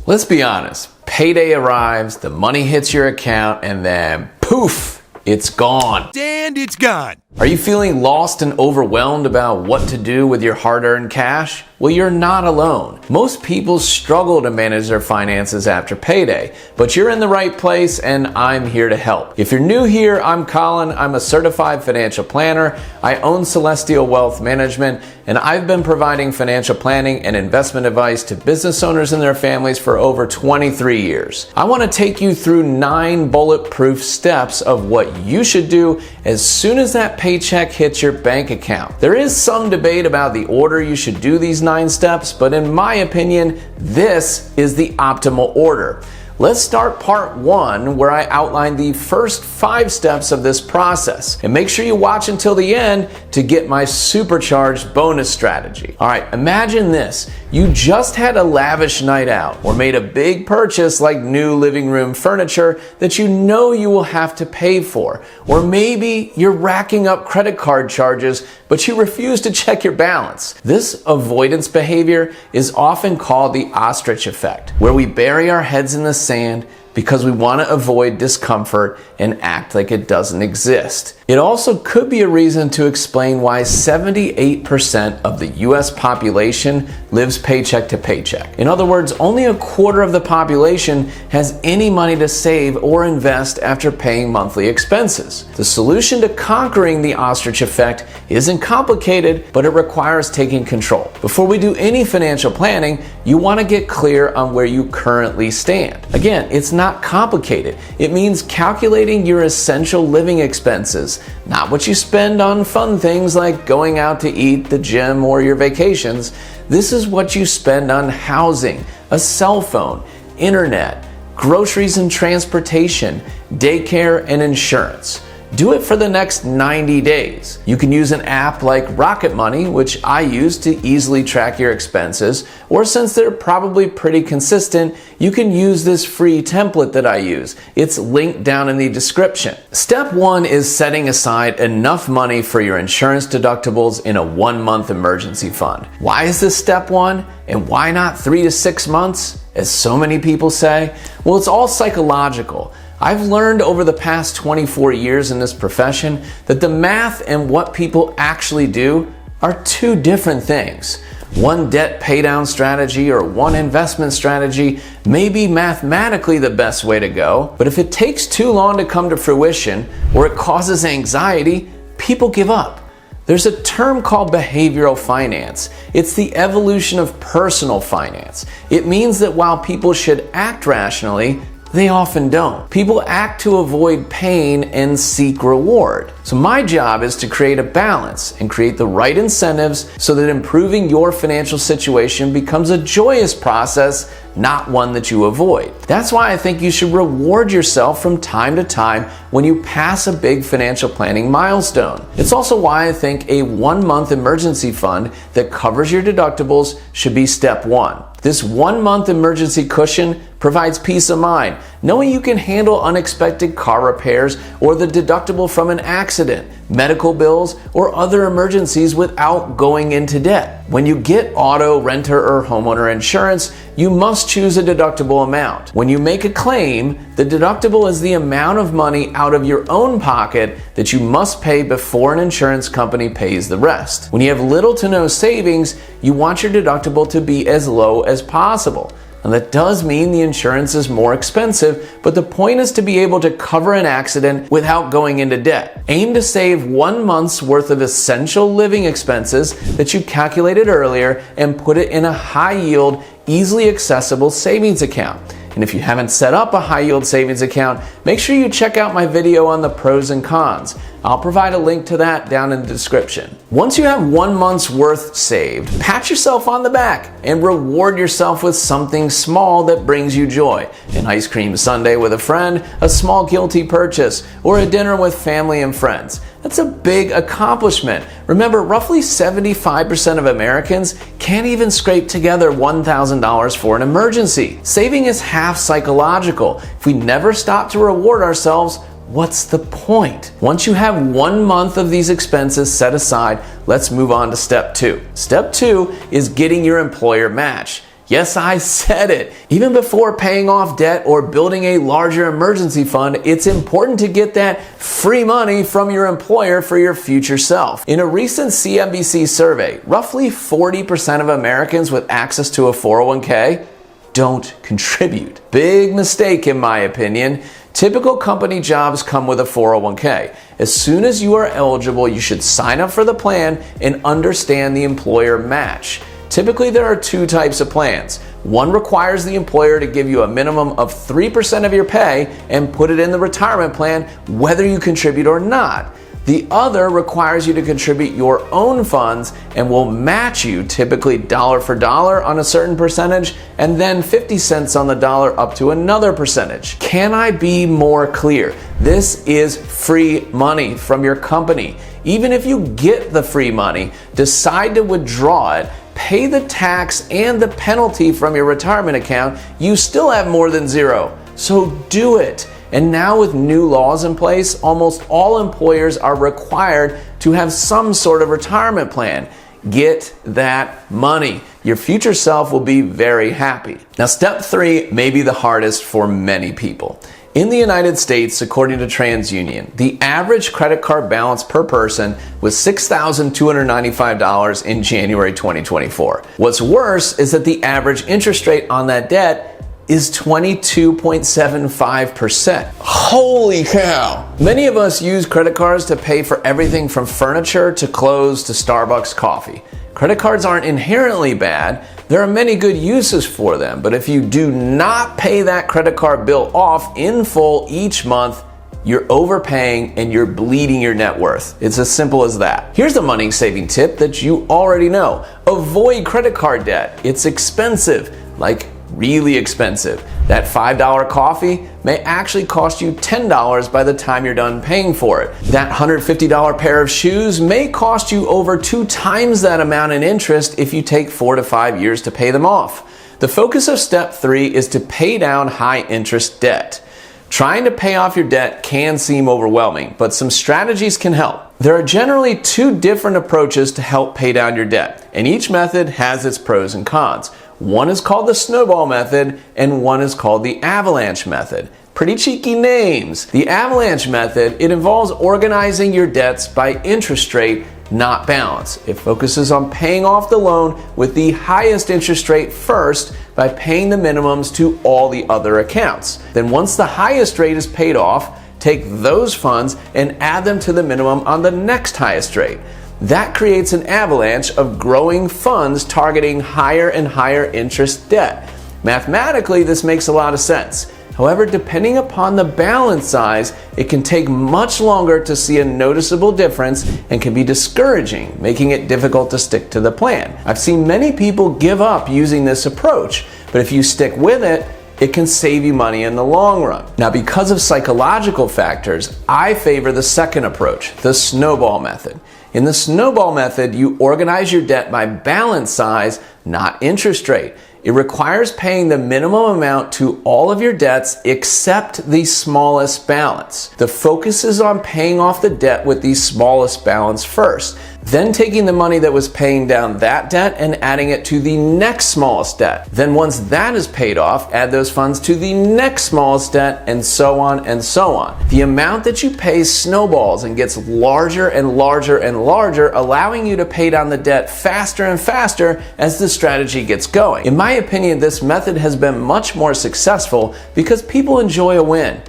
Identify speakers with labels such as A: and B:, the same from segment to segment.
A: Let's be honest, payday arrives, the money hits your account, and then poof, it's gone.
B: And it's gone.
A: Are you feeling lost and overwhelmed about what to do with your hard-earned cash? Well, you're not alone. Most people struggle to manage their finances after payday, but you're in the right place and I'm here to help. If you're new here, I'm Colin. I'm a certified financial planner. I own Celestial Wealth Management, and I've been providing financial planning and investment advice to business owners and their families for over 23 years. I want to take you through 9 bulletproof steps of what you should do as soon as that paycheck hits your bank account. There is some debate about the order you should do these 9 steps, but in my opinion, this is the optimal order. Let's start part 1, where I outline the first 5 steps of this process. And make sure you watch until the end to get my supercharged bonus strategy. All right, imagine this. You just had a lavish night out or made a big purchase like new living room furniture that you know you will have to pay for. Or maybe you're racking up credit card charges, but you refuse to check your balance. This avoidance behavior is often called the ostrich effect, where we bury our heads in the sand because we want to avoid discomfort and act like it doesn't exist. It also could be a reason to explain why 78% of the US population lives paycheck to paycheck. In other words, only a quarter of the population has any money to save or invest after paying monthly expenses. The solution to conquering the ostrich effect isn't complicated, but it requires taking control. Before we do any financial planning, you want to get clear on where you currently stand. Again, it's not complicated. It means calculating your essential living expenses, not what you spend on fun things like going out to eat, the gym, or your vacations. This is what you spend on housing, a cell phone, internet, groceries and transportation, daycare, and insurance. Do it for the next 90 days. You can use an app like Rocket Money, which I use to easily track your expenses, or since they're probably pretty consistent, you can use this free template that I use. It's linked down in the description. Step 1 is setting aside enough money for your insurance deductibles in a 1-month emergency fund. Why is this step 1? And why not 3 to 6 months, as so many people say? Well, it's all psychological. I've learned over the past 24 years in this profession that the math and what people actually do are 2 different things. One debt paydown strategy or one investment strategy may be mathematically the best way to go, but if it takes too long to come to fruition or it causes anxiety, people give up. There's a term called behavioral finance. It's the evolution of personal finance. It means that while people should act rationally, they often don't. People act to avoid pain and seek reward. So my job is to create a balance and create the right incentives so that improving your financial situation becomes a joyous process, not one that you avoid. That's why I think you should reward yourself from time to time when you pass a big financial planning milestone. It's also why I think a 1-month emergency fund that covers your deductibles should be step 1. This 1-month emergency cushion provides peace of mind, knowing you can handle unexpected car repairs or the deductible from an accident, medical bills, or other emergencies without going into debt. When you get auto, renter, or homeowner insurance, you must choose a deductible amount. When you make a claim, the deductible is the amount of money out of your own pocket that you must pay before an insurance company pays the rest. When you have little to no savings, you want your deductible to be as low as possible. And that does mean the insurance is more expensive, but the point is to be able to cover an accident without going into debt. Aim to save 1 month's worth of essential living expenses that you calculated earlier and put it in a high-yield, easily accessible savings account. And if you haven't set up a high-yield savings account, make sure you check out my video on the pros and cons. I'll provide a link to that down in the description. Once you have 1 month's worth saved, pat yourself on the back and reward yourself with something small that brings you joy. An ice cream sundae with a friend, a small guilty purchase, or a dinner with family and friends. That's a big accomplishment. Remember, roughly 75% of Americans can't even scrape together $1,000 for an emergency. Saving is half psychological. If we never stop to reward ourselves, what's the point? Once you have 1 month of these expenses set aside, let's move on to step 2. Step 2 is getting your employer matched. Yes, I said it. Even before paying off debt or building a larger emergency fund, it's important to get that free money from your employer for your future self. In a recent CNBC survey, roughly 40% of Americans with access to a 401k don't contribute. Big mistake in my opinion. Typical company jobs come with a 401k. As soon as you are eligible, you should sign up for the plan and understand the employer match. Typically, there are two types of plans. One requires the employer to give you a minimum of 3% of your pay and put it in the retirement plan whether you contribute or not. The other requires you to contribute your own funds and will match you typically dollar for dollar on a certain percentage and then 50 cents on the dollar up to another percentage. Can I be more clear? This is free money from your company. Even if you get the free money, decide to withdraw it, pay the tax and the penalty from your retirement account, you still have more than zero. So do it. And now with new laws in place, almost all employers are required to have some sort of retirement plan. Get that money. Your future self will be very happy. Now, step 3 may be the hardest for many people. In the United States, according to TransUnion, the average credit card balance per person was $6,295 in January 2024. What's worse is that the average interest rate on that debt is 22.75%. Holy cow! Many of us use credit cards to pay for everything from furniture to clothes to Starbucks coffee. Credit cards aren't inherently bad. There are many good uses for them, but if you do not pay that credit card bill off in full each month, you're overpaying and you're bleeding your net worth. It's as simple as that. Here's the money saving tip that you already know. Avoid credit card debt. It's expensive, like really expensive. That $5 coffee may actually cost you $10 by the time you're done paying for it. That $150 pair of shoes may cost you over 2 times that amount in interest if you take 4 to 5 years to pay them off. The focus of step 3 is to pay down high interest debt. Trying to pay off your debt can seem overwhelming, but some strategies can help. There are generally 2 different approaches to help pay down your debt, and each method has its pros and cons. One is called the snowball method, and one is called the avalanche method. Pretty cheeky names. The avalanche method, it involves organizing your debts by interest rate, not balance. It focuses on paying off the loan with the highest interest rate first by paying the minimums to all the other accounts. Then once the highest rate is paid off, take those funds and add them to the minimum on the next highest rate. That creates an avalanche of growing funds targeting higher and higher interest debt. Mathematically, this makes a lot of sense. However, depending upon the balance size, it can take much longer to see a noticeable difference and can be discouraging, making it difficult to stick to the plan. I've seen many people give up using this approach, but if you stick with it, it can save you money in the long run. Now, because of psychological factors, I favor the second approach, the snowball method. In the snowball method, you organize your debt by balance size, not interest rate. It requires paying the minimum amount to all of your debts except the smallest balance. The focus is on paying off the debt with the smallest balance first, then taking the money that was paying down that debt and adding it to the next smallest debt. Then once that is paid off, add those funds to the next smallest debt, and so on and so on. The amount that you pay snowballs and gets larger and larger and larger, allowing you to pay down the debt faster and faster as the strategy gets going. In my opinion, this method has been much more successful because people enjoy a win.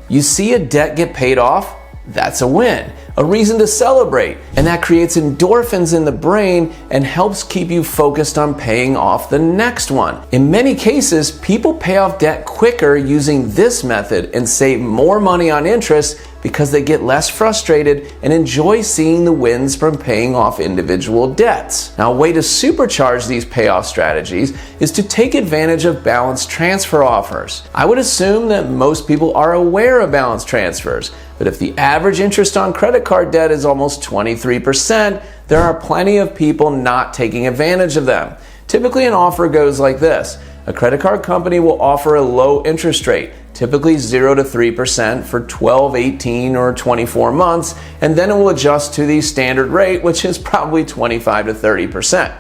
A: You see a debt get paid off, that's a win, a reason to celebrate, and that creates endorphins in the brain and helps keep you focused on paying off the next one. In many cases, people pay off debt quicker using this method and save more money on interest because they get less frustrated and enjoy seeing the wins from paying off individual debts. Now, a way to supercharge these payoff strategies is to take advantage of balance transfer offers. I would assume that most people are aware of balance transfers, but if the average interest on credit card debt is almost 23%, there are plenty of people not taking advantage of them. Typically, an offer goes like this. A credit card company will offer a low interest rate, typically 0 to 3% for 12, 18, or 24 months, and then it will adjust to the standard rate, which is probably 25 to 30%.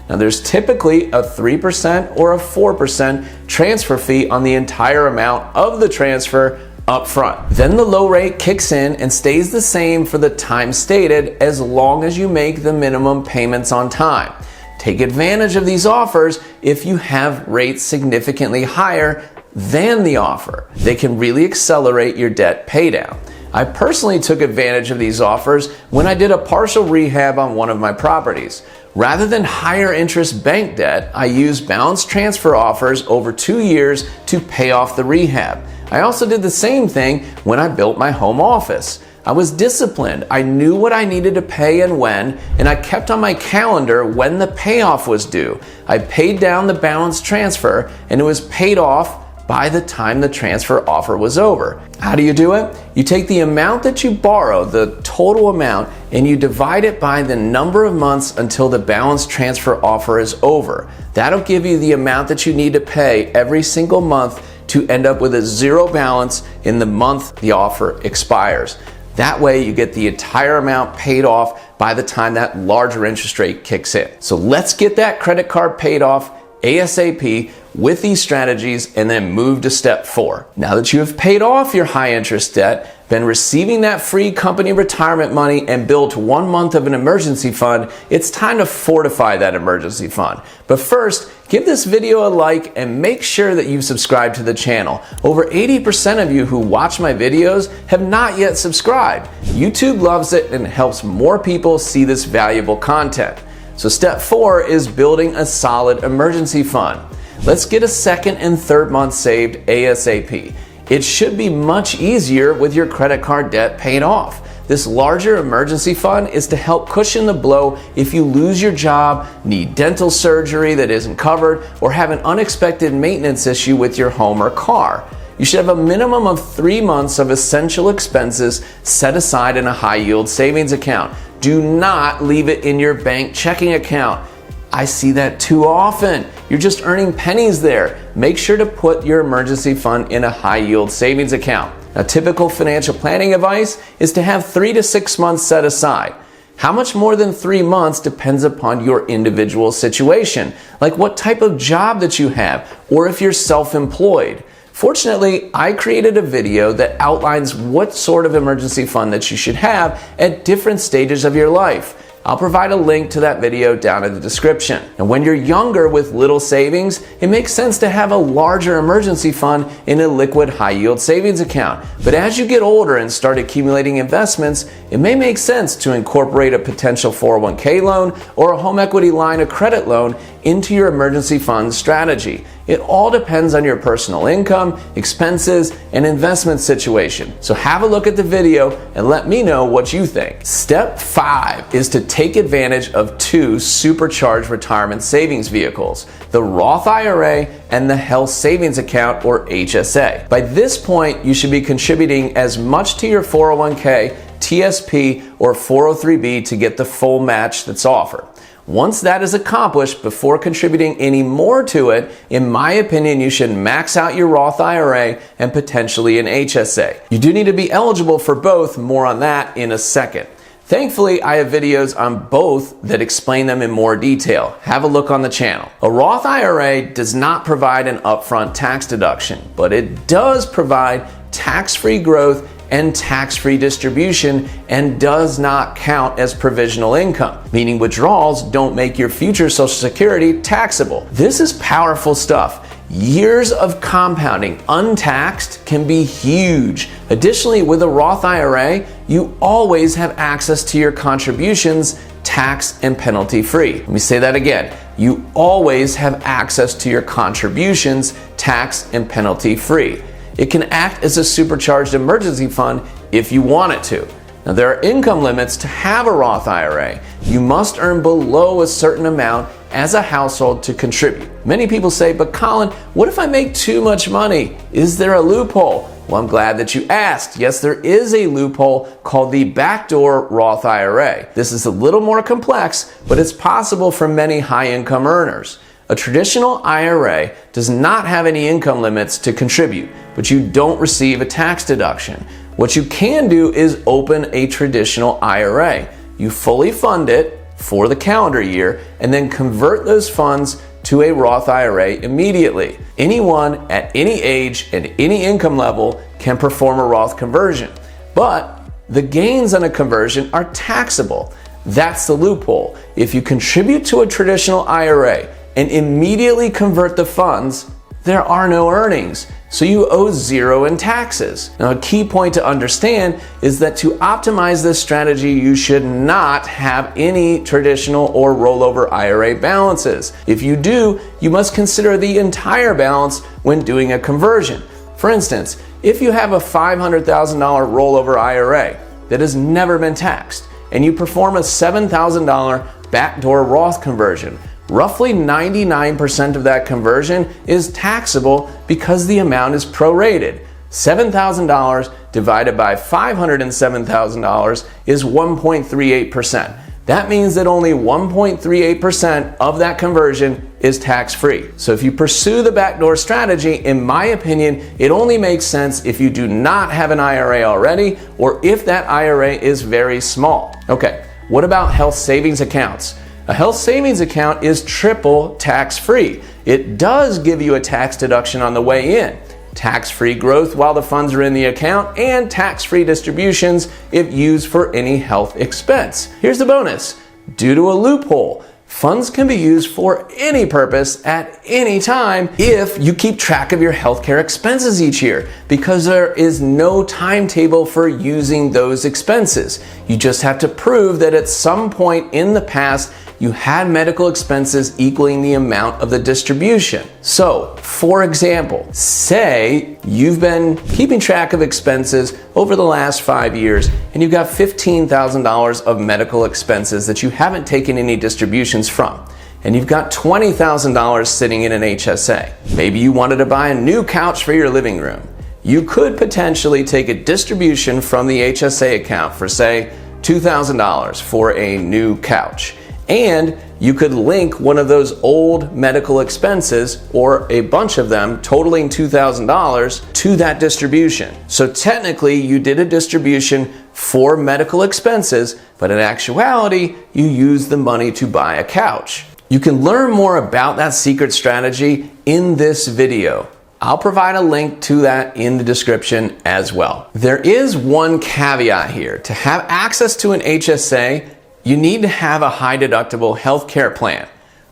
A: Now there's typically a 3% or a 4% transfer fee on the entire amount of the transfer up front. Then the low rate kicks in and stays the same for the time stated as long as you make the minimum payments on time. Take advantage of these offers if you have rates significantly higher than the offer. They can really accelerate your debt paydown. I personally took advantage of these offers when I did a partial rehab on one of my properties. Rather than higher interest bank debt, I used balance transfer offers over 2 years to pay off the rehab. I also did the same thing when I built my home office. I was disciplined. I knew what I needed to pay and when, and I kept on my calendar when the payoff was due. I paid down the balance transfer, and it was paid off by the time the transfer offer was over. How do you do it? You take the amount that you borrow, the total amount, and you divide it by the number of months until the balance transfer offer is over. That'll give you the amount that you need to pay every single month to end up with a zero balance in the month the offer expires. That way you get the entire amount paid off by the time that larger interest rate kicks in. So let's get that credit card paid off ASAP with these strategies and then move to step 4. Now that you have paid off your high interest debt, been receiving that free company retirement money and built 1 month of an emergency fund, it's time to fortify that emergency fund. But first, give this video a like and make sure that you've subscribed to the channel. Over 80% of you who watch my videos have not yet subscribed. YouTube loves it and helps more people see this valuable content. So step 4 is building a solid emergency fund. Let's get a second and third month saved ASAP. It should be much easier with your credit card debt paid off. This larger emergency fund is to help cushion the blow if you lose your job, need dental surgery that isn't covered, or have an unexpected maintenance issue with your home or car. You should have a minimum of 3 months of essential expenses set aside in a high yield savings account. Do not leave it in your bank checking account. I see that too often. You're just earning pennies there. Make sure to put your emergency fund in a high yield savings account. Now, typical financial planning advice is to have 3 to 6 months set aside. How much more than 3 months depends upon your individual situation, like what type of job that you have, or if you're self-employed. Fortunately, I created a video that outlines what sort of emergency fund that you should have at different stages of your life. I'll provide a link to that video down in the description. And when you're younger with little savings, it makes sense to have a larger emergency fund in a liquid high yield savings account. But as you get older and start accumulating investments, it may make sense to incorporate a potential 401k loan or a home equity line of credit loan into your emergency fund strategy. It all depends on your personal income, expenses, and investment situation. So have a look at the video and let me know what you think. Step 5 is to take advantage of 2 supercharged retirement savings vehicles, the Roth IRA and the Health Savings Account, or HSA. By this point, you should be contributing as much to your 401k, TSP, or 403b to get the full match that's offered. Once that is accomplished, before contributing any more to it, in my opinion, you should max out your Roth IRA and potentially an HSA. You do need to be eligible for both, more on that in a second. Thankfully, I have videos on both that explain them in more detail. Have a look on the channel. A Roth IRA does not provide an upfront tax deduction, but it does provide tax-free growth and tax-free distribution and does not count as provisional income, meaning withdrawals don't make your future Social Security taxable. This is powerful stuff. Years of compounding untaxed can be huge. Additionally, with a Roth IRA, you always have access to your contributions tax and penalty free. Let me say that again. You always have access to your contributions tax and penalty free. It can act as a supercharged emergency fund if you want it to. Now, there are income limits to have a Roth IRA. You must earn below a certain amount as a household to contribute. Many people say, but Colin, what if I make too much money? Is there a loophole? Well, I'm glad that you asked. Yes, there is a loophole called the backdoor Roth IRA. This is a little more complex, but it's possible for many high-income earners. A traditional IRA does not have any income limits to contribute, but you don't receive a tax deduction. What you can do is open a traditional IRA. You fully fund it, for the calendar year and then convert those funds to a Roth IRA immediately. Anyone at any age and any income level can perform a Roth conversion, but the gains on a conversion are taxable. That's the loophole. If you contribute to a traditional IRA and immediately convert the funds, there are no earnings, so you owe zero in taxes. Now, a key point to understand is that to optimize this strategy, you should not have any traditional or rollover IRA balances. If you do, you must consider the entire balance when doing a conversion. For instance, if you have a $500,000 rollover IRA that has never been taxed, and you perform a $7,000 backdoor Roth conversion, roughly 99% of that conversion is taxable because the amount is prorated. $7,000 divided by $507,000 is 1.38%. That means that only 1.38% of that conversion is tax-free. So if you pursue the backdoor strategy, in my opinion, it only makes sense if you do not have an IRA already or if that IRA is very small. Okay, what about health savings accounts? A health savings account is triple tax-free. It does give you a tax deduction on the way in, tax-free growth while the funds are in the account, and tax-free distributions if used for any health expense. Here's the bonus. Due to a loophole, funds can be used for any purpose at any time if you keep track of your healthcare expenses each year, because there is no timetable for using those expenses. You just have to prove that at some point in the past you had medical expenses equaling the amount of the distribution. So, for example, say you've been keeping track of expenses over the last 5 years and you've got $15,000 of medical expenses that you haven't taken any distributions from, and you've got $20,000 sitting in an HSA. Maybe you wanted to buy a new couch for your living room. You could potentially take a distribution from the HSA account for, say, $2,000 for a new couch. And you could link one of those old medical expenses, or a bunch of them totaling $2,000, to that distribution. So technically you did a distribution for medical expenses, but in actuality you used the money to buy a couch. You can learn more about that secret strategy in this video. I'll provide a link to that in the description as well. There is one caveat here. To have access to an HSA, you need to have a high deductible healthcare plan.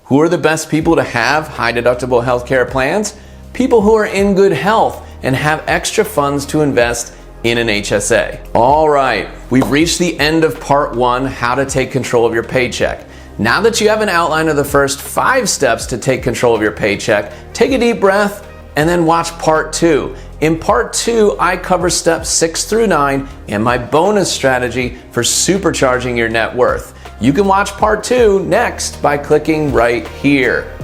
A: Who are the best people to have high deductible healthcare plans? People who are in good health and have extra funds to invest in an HSA. All right, we've reached the end of part 1, how to take control of your paycheck. Now that you have an outline of the first 5 steps to take control of your paycheck, take a deep breath and then watch part 2. In part 2, I cover steps 6 through 9 and my bonus strategy for supercharging your net worth. You can watch part 2 next by clicking right here.